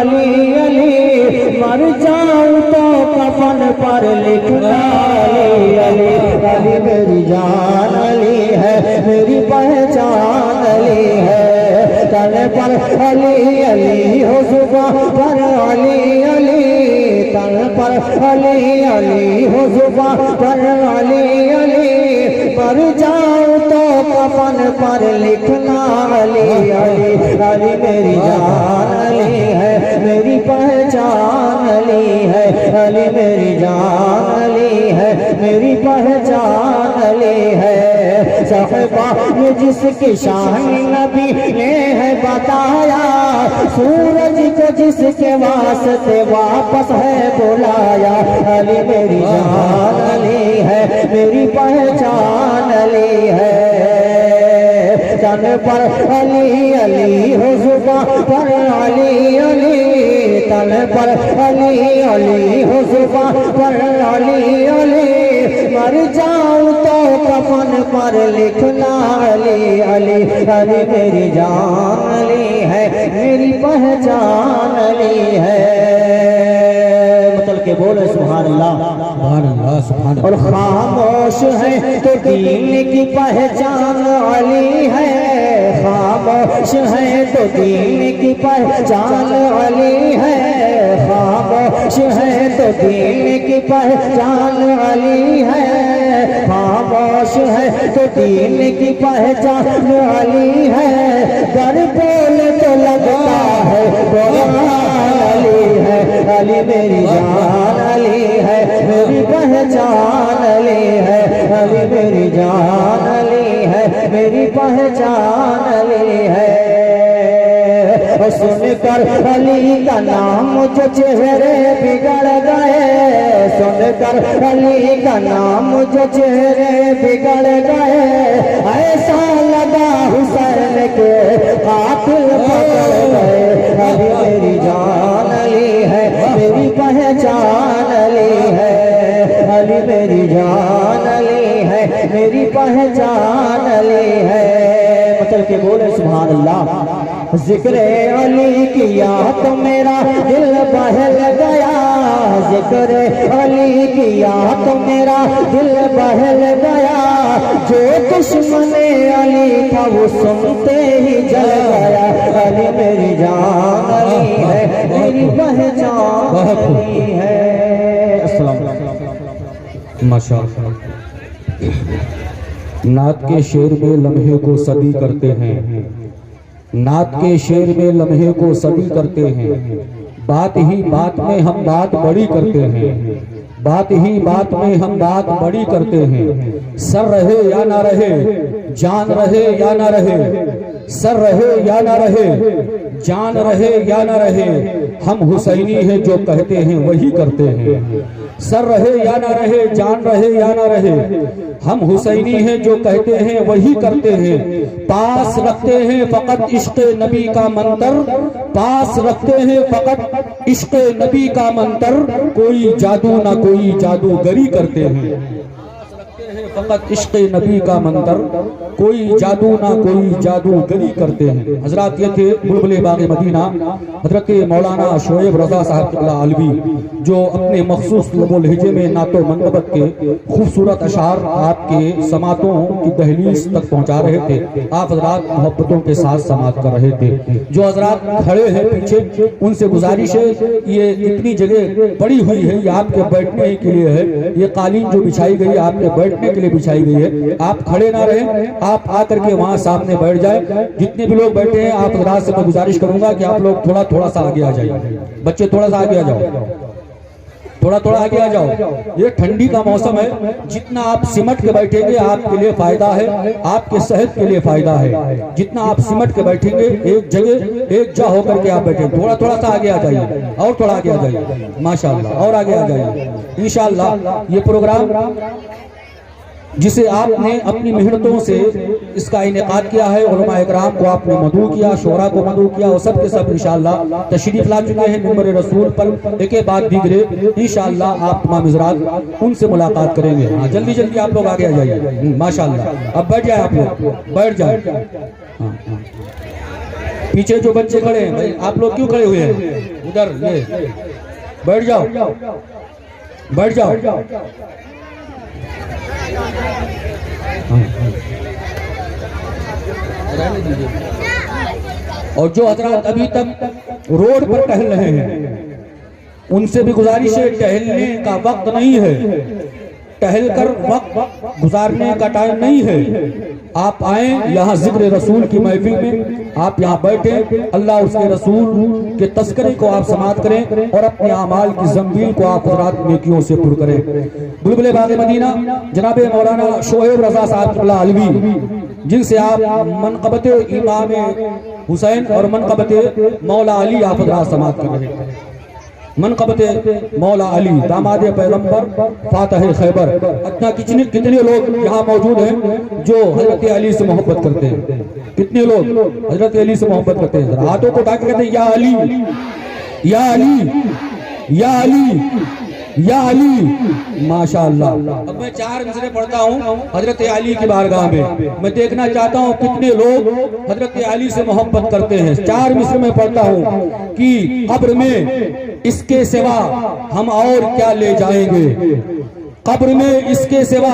अली अली, मर जाऊं तो कफन पर लिखना अली अली। अली मेरी जान अली है, मेरी पहचान अली है। तन पर अली अली हो, जुबान पर अली अली, तन पर अली अली हो, जुबान पर अली अली। मर जाऊं तो कफन पर लिखना अली अली। अली मेरी जान अली है, मेरी पहचान अली है। अली मेरी जान अली है, मेरी पहचान अली है। साहिबा ये जिसकी शान नबी ने है बताया, सूरज को जिसके वास्ते वापस है बुलाया। अली मेरी जान अली है, मेरी पहचान अली है। तन पर अली अली हो, जुबान पर अली अली, तन पर अली अली हो, जुबान पर अली अली। मर जाऊं तो कफन पर लिखना अली अली। अली मेरी जान अली है, मेरी पहचान अली है। मतलब के बोले सुभान अल्लाह, सुभान अल्लाह, सुभान अल्लाह। और खामोश है तो दीन की पहचान अली है, खामोश है तो दीन की पहचान अली है। खामोश है तो दीन की पहचान अली है, खामोश है तो दीन की पहचान अली है। घर बोले तो लगता है कुरान अली है। अली मेरी जान अली है, मेरी पहचान अली है। अली मेरी जान अली है, मेरी पहचान अली है। सुनकर अली का नाम जो चेहरे बिगड़ गए, सुनकर अली का नाम जो चेहरे बिगड़ गए। ऐसा लगा हुसैन के कातिल पकड़ गए। अली मेरी जान अली है, मेरी पहचान अली है। अली मेरी जान अली है, मेरी पहचान अली है। मतलब के बोले सुभान अल्लाह। जिक्र अली किया तो मेरा दिल बहल गया, जिक्र अली किया तो मेरा दिल बहल गया। जो दुश्मन अली था वो सुनते ही जल गया। अली मेरी जान अली है, मेरी पहचान अली है। अस्सलाम वालेकुम। माशाअल्लाह। नात के शेर में लम्हे को सदी करते हैं, नात के शेर में लम्हे को सदी करते हैं। बात ही बात में हम बात बड़ी करते हैं, बात ही बात में हम बात बड़ी करते हैं। सर रहे या ना रहे, जान रहे या ना रहे, सर रहे या ना रहे, जान रहे या ना रहे, हम हुसैनी हैं जो कहते हैं वही करते हैं। सर रहे या ना रहे, जान रहे या ना रहे, हम हुसैनी हैं जो कहते हैं वही करते हैं। पास रखते हैं फकत इश्क नबी का मंतर, पास रखते हैं फकत इश्क नबी का मंतर। कोई जादू ना कोई जादूगरी करते हैं, फकत इश्क नबी का मंतर। कोई जादू ना कोई जादूगरी करते हैं। हजरत ये थे बुलबुले बाग़े मदीना हजरत मौलाना शोएब रज़ा साहब क़िबला अलवी, जो अपने मखसूस लबो लहजे में नातो मनक़बत के खूबसूरत अशार आपके समातों की दहलीज तक पहुँचा रहे थे। आप हजरात मोहब्बतों के साथ समात कर रहे थे। जो हजरात खड़े हैं पीछे, उनसे गुजारिश है, ये इतनी जगह पड़ी हुई है, ये आपके बैठने के लिए है। ये कालीन जो बिछाई गई है आपके बैठने के लिए बिछाई गई है। आप खड़े ना रहें, आप आकर के वहां सामने बैठ जाए। जितने भी लोग बैठे हैं, आप हजरात से मैं गुजारिश करूंगा कि आप लोग थोड़ा थोड़ा सा आगे आ जाइए। बच्चे थोड़ा सा आगे आ जाओ, थोड़ा थोड़ा आगे आ जाओ। ये ठंडी का मौसम है, जितना आप सिमट के बैठेंगे आपके लिए फायदा है, आपके सेहत के लिए फायदा है। जितना आप सिमट के बैठेंगे, एक जगह एक जा होकर के आप बैठेंगे। थोड़ा थोड़ा सा आगे आ जाइए, और थोड़ा आगे आ जाइए, माशाअल्लाह, और आगे आ जाइए। इंशाअल्लाह ये प्रोग्राम जिसे आपने अपनी मेहनतों से इसका इनेकाद किया है, उलमा इकराम को आपने मदू किया, शोरा को मदू किया, और सब के सब इंशाअल्लाह तशरीफ ला चुके हैं मिंबर रसूल पर। एक बाद दीगरे इंशाअल्लाह आप तमाम हज़रात उनसे मुलाकात करेंगे। हाँ, जल्दी जल्दी आप लोग आगे आ जाइए, माशाअल्लाह। अब बैठ जाए, आप लोग बैठ जाए। हाँ, हाँ। पीछे जो बच्चे खड़े हैं भाई, आप लोग क्यों खड़े हुए हैं उधर? ये बैठ जाओ, बैठ जाओ। और जो हजरात अभी तक रोड पर टहल रहे हैं उनसे भी गुजारिश है, टहलने का वक्त नहीं है, टहल कर वक्त गुजारने का टाइम नहीं है। आप आए यहाँ जिक्र रसूल की महफिल में, आप यहाँ बैठे, अल्लाह उसके रसूल के तस्करे को आप समात करें और अपने अमाल की जंबील को आप रात नेकियों से पुर करें। बुलबुले बाग मदीना जनाब मौलाना शोएब रजा साहब अलवी, जिनसे आप मनक़बत इमाम हुसैन और मनक़बत मौला अली आप समात कर रहे हैं। मनक़बत मौला अली दामाद पैगंबर फातह खैबर। अच्छा कितने लोग यहाँ मौजूद हैं जो हजरत अली से मोहब्बत करते हैं? कितने लोग हजरत अली से मोहब्बत करते हैं? हाथों को उठा के कहते हैं या अली, या अली, या अली, या अली। माशाअल्लाह। अब मैं 4 मिसरे पढ़ता हूँ हजरत अली की बारगाह में। मैं देखना चाहता हूँ कितने लोग हजरत अली से मोहब्बत करते हैं। 4 मिसरे में पढ़ता हूँ कि कब्र में इसके सिवा हम और क्या ले जाएंगे, कब्र में इसके सिवा।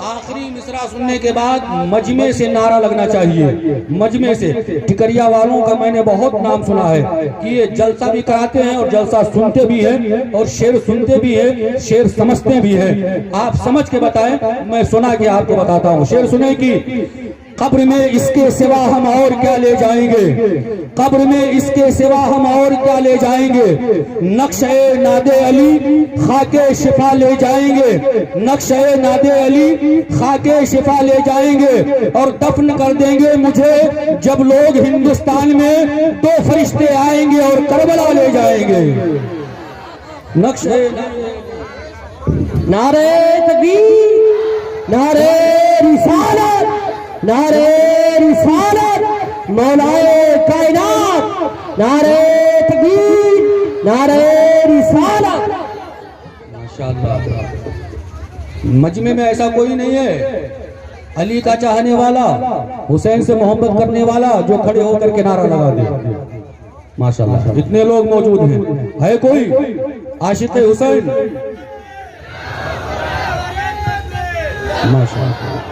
आखिरी मिसरा सुनने के बाद मजमे से नारा लगना चाहिए, मजमे से। टिकरिया वालों का मैंने बहुत नाम सुना है कि ये जलसा भी कराते हैं और जलसा सुनते भी हैं और शेर सुनते भी हैं, शेर समझते भी हैं। आप समझ के बताएं, मैं सुना के आपको बताता हूँ। शेर सुने कि कब्र में इसके सिवा हम और क्या ले जाएंगे, कब्र में इसके सिवा हम और क्या ले जाएंगे। नक्शे नादे अली खाके शिफा ले जाएंगे, नक्शे नादे अली खाके शिफा ले जाएंगे और दफन कर देंगे मुझे जब लोग हिंदुस्तान में। 2 फरिश्ते आएंगे और करबला ले जाएंगे। नक्शे नारे तकबीर, नारे रिसालत, नारे रिसालत, मौलाए कायनात, नारे तकबीर, नारे रिसालत। माशाअल्लाह। मजमे में ऐसा कोई नहीं है अली का चाहने वाला, हुसैन से मोहब्बत करने वाला जो खड़े होकर के नारा लगा दे। माशाअल्लाह इतने लोग मौजूद हैं। है कोई आशिक हुसैन? माशाअल्लाह।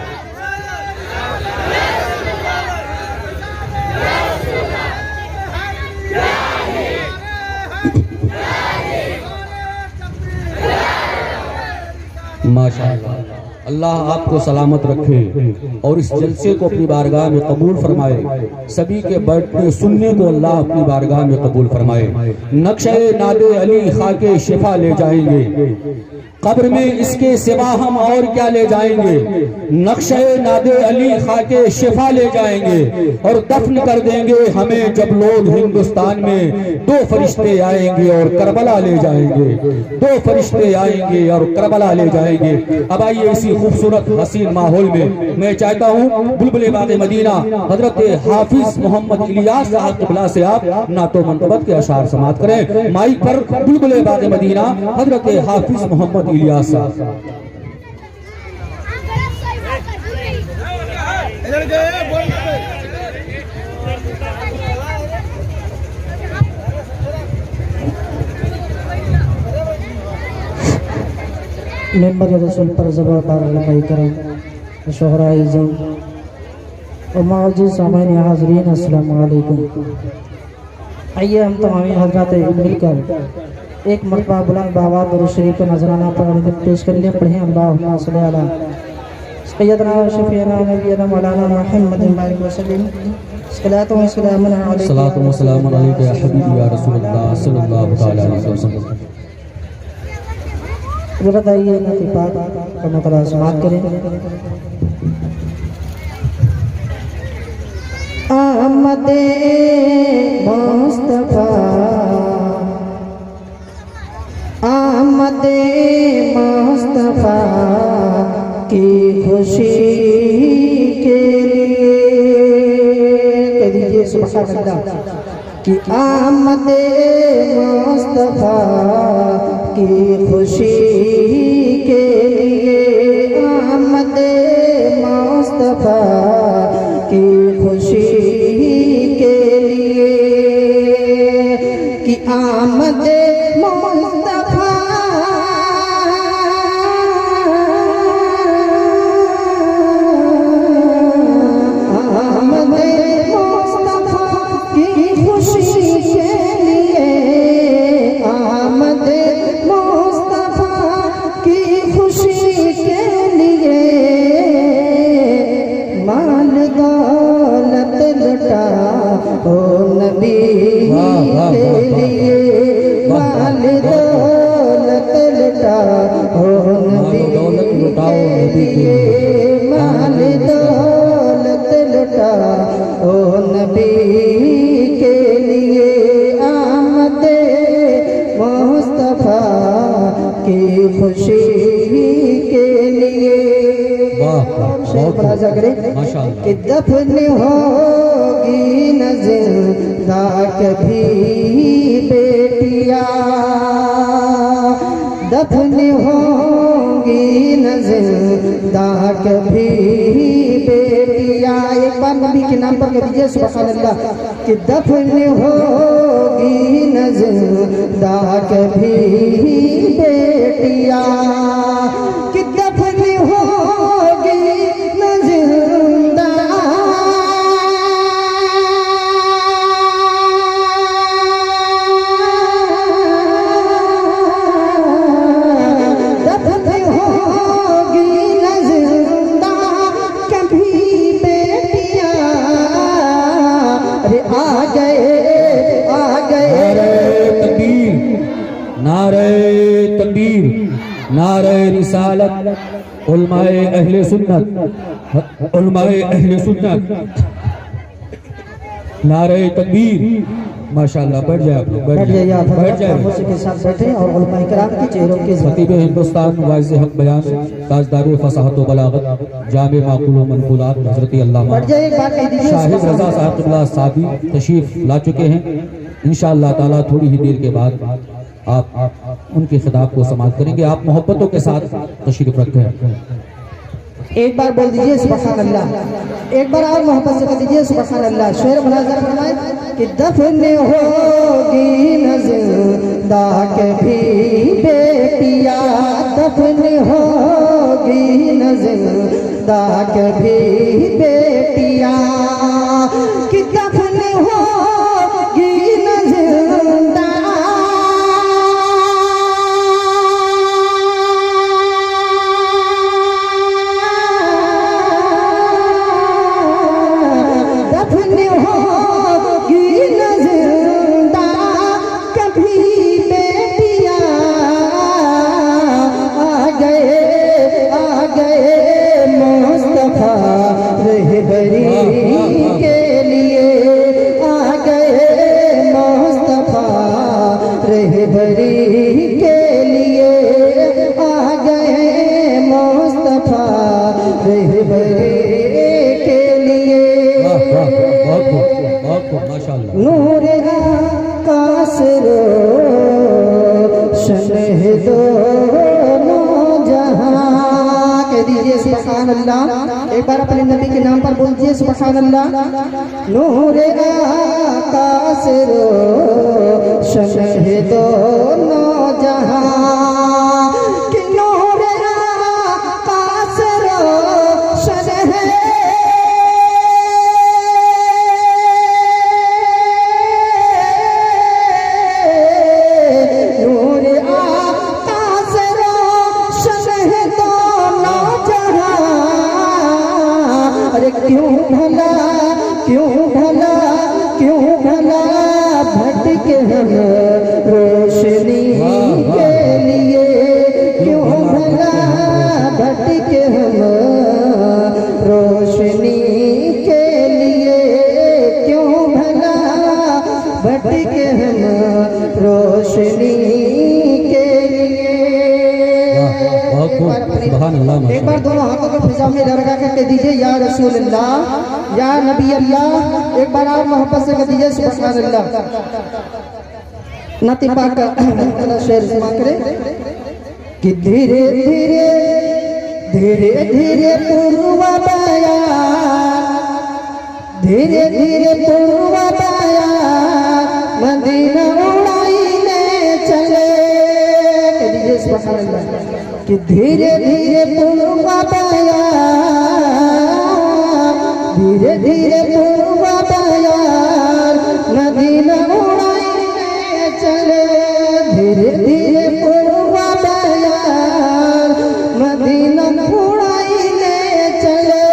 माशाअल्लाह। अल्लाह आपको सलामत रखे और इस जलसे को अपनी बारगाह में कबूल फरमाए। सभी के बैठने सुनने को अल्लाह अपनी बारगाह में कबूल फरमाए। नक्शे नादे अली खाके शिफा ले जाएंगे, कब्र में इसके सिवा हम और क्या ले जाएंगे। नक्शे नादे अली खाके शिफा ले जाएंगे और दफन कर देंगे हमें जब लोग हिंदुस्तान में। 2 फरिश्ते आएंगे और करबला ले जाएंगे, 2 फरिश्ते आएंगे और करबला ले जाएंगे। अब आइए इसी खूबसूरत हसीन माहौल में मैं चाहता हूँ बुलबुले बाग मदीना हजरत हाफिज मोहम्मद इलियास साहब क़िबला से आप नातो मनक़बत के अशार समात करें। माइक पर बुलबुले बाग मदीना हजरत हाफिज मोहम्मद इलियास साहब। मेंबर रसूल पर ज़बरदार लम्हाई करम शोहरा इज़्ज़त और मौजूद सामईन हाज़रीन अस्सलाम वालेकुम। आइए हम तमामी हज़रात मिलकर एक मरतबा बुलंद बाबा दुरूद शरीफ का नजराना पढ़ने पेश कर लिया। पढ़ें अल्लाहुम्मा सल्ली अला सय्यदना व शफीअना नबीना मौलाना मुहम्मद बारिक वसल्लम। सलातो व सलामुन अलैका या हबीबी या रसूलल्लाह सल्लल्लाहु तआला अलैहि वसल्लम। बताइए नतीफात का मतलब समाप्त करें। आमदे मुस्तफा, आमदे मुस्तफा की खुशी के लिए कह दीजिए सुभान अल्लाह कि आमदे मुस्तफा की खुशी के लिए, आमदे मुस्तफा की खुशी के लिए आमद मुस्तफा आमद मुस्तफा की खुशी के लिए आमद मुस्तफा की खुशी के लिए माल दौलत लुटा ओ नबी के लिए माल दौलत लुटा ओ नबी के लिए माल दौलत लुटा ओ नबी के लिए आमद मुस्तफा की खुशी के लिए शेर बराजा करे कि दफन होगी न जिंदा कभी बेटिया दफन होगी न जिंदा कभी बेटिया। एक बार नबी के नाम पर कह दीजिए सुभान अल्लाह कि दफन होगी न जिंदा कभी बेटिया कि दफन होगी न जिंदा दफन होगी न जिंदा कभी बेटिया। अरे आ गए नारे तकबीर नारे रिसालत उलमाए अहले सुन्नत नारे तकबीर। माशाअल्लाह बैठ जाए आप लोग बैठ जाइए के साथ बैठे और उलमाए किराम के चेहरों के खतीब हिंदुस्तान वाइज हक बयान ताजदार फसाहत व बलागत जामे माकूल व मनकूलात हजरत अल्लामा शाहिद रजा साहब क़िबला सादी तशरीफ ला चुके हैं। इंशाअल्लाह ताला थोड़ी ही देर के बाद आप उनके खिताब को समाप्त करेंगे। आप मोहब्बतों के साथ तशरीफ रखें। एक बार बोल दीजिए सुभान अल्लाह, एक बार और मोहब्बत से कह दीजिए सुभान अल्लाह। शेर मुनाज़र फरमाए कि दफन होगी न जिंदा कभी बेटिया दफन होगी न जिंदा कभी बेटिया कि दफन होगी न जिंदा दफन होगी न जिंदा कभी बेटिया। आ गए मुस्तफा रहबरी के लिए आ गए मुस्तफा रहबरी के लिए आ गए मुस्तफा रहबरी के लिए। माशाअल्लाह नूर आकाश रोशन है दोनों जहां। कह दीजिए सुभान अल्लाह, एक बार अपने नबी के नाम पर बोलिए सुभान अल्लाह। नूर आकाश रोशन है दोनों जहां कि नूर आकाश रोशन है क्यों भला भटके हम रोशनी के लिए क्यों भला भटके हम रोशनी के लिए क्यों भला भटके हम रोशनी के लिए। एक बार दोनों हाथों को फिजा में लगा कर कह दीजिए या रसूल अल्लाह या नबी अल्लाह। एक बार आप मोहब्बत से कह दीजिए सुभान अल्लाह। नाती पाक का शेर समाप्त करें कि धीरे धीरे धीरे धीरे पूर्वबया धीरे धीरे पूर्वबया मदीना उड़ाई कि धीरे धीरे पूर्वा बया, धीरे धीरे पूर्वा बया, मदीना उड़ाइले चले, धीरे धीरे पूर्वा बया, मदीना उड़ाइले चले,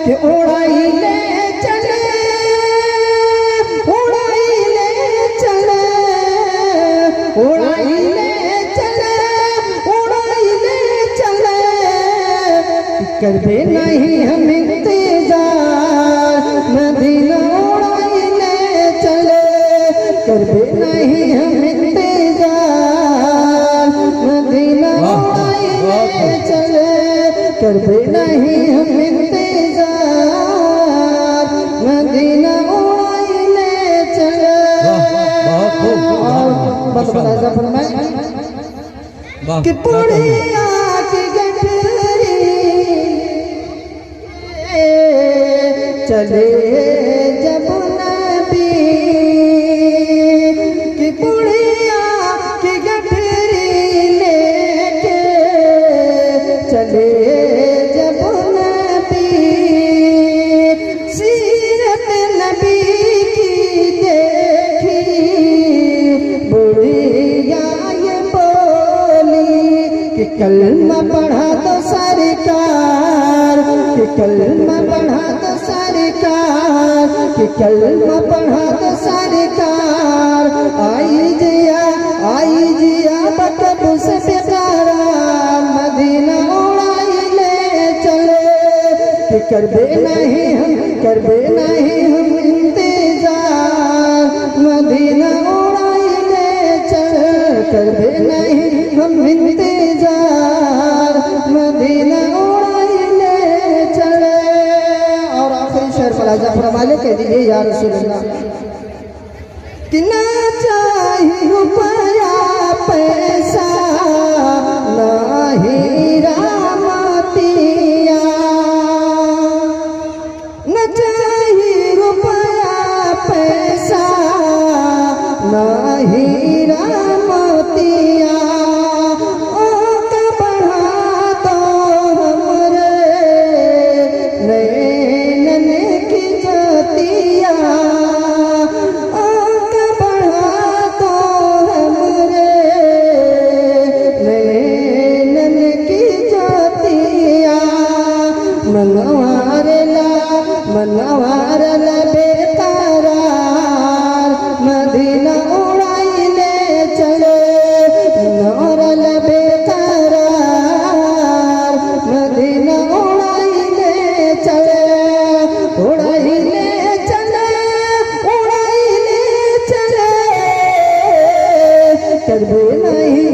कि उड़ाइले चले, उड़ाइले चले, उड़ाइले चले, उड़ाइले चले, करबे नहीं हम इंतजार, मदीना उड़ाइले चले, करबे नहीं हम इंतजार, मदीना उड़ाइले चले, करबे नहीं हम इंतजार, मदीना उड़ाइले चले। और बस ऐसा फरमाए कि पुड़िया की गठरी चले जब नबी, कि पुड़िया की गठरी लेके चले जब नबी, सीरत नबी की देखी बुढ़िया ये बोली कि कलमा पढ़ा तो सरकार, कि कलमा पढ़ा तो सरकार, कि कलमा पढ़ा तो सरकार, आई जिया बकबू से बेकरार, मदीना उड़ाइले चले, कि करबे नहीं हम इंतजार, मदीना उड़ाइले चले, करबे नहीं हम इंतजार, मदीना उड़ाइले चले। और आखिरी शेर फराजा फरमाले कह दीजिए या रसूल अल्लाह, कि ना चाहिए रुपया पैसा, ना हीरा मोतिया, न चाहिए रुपया पैसा, ना हीरा मोतिया, ओका बढ़ा दो हमरे नैनन की ज्योतिया, ओका बढ़ा दो हमरे नैनन की ज्योतिया, मनवारला बेकरार, मदीना उड़ाइले चले, मनवारला बेकरार, मदीना उड़ाइले चले, उड़ाइले चले, उड़ाइले चले, करबे नहीं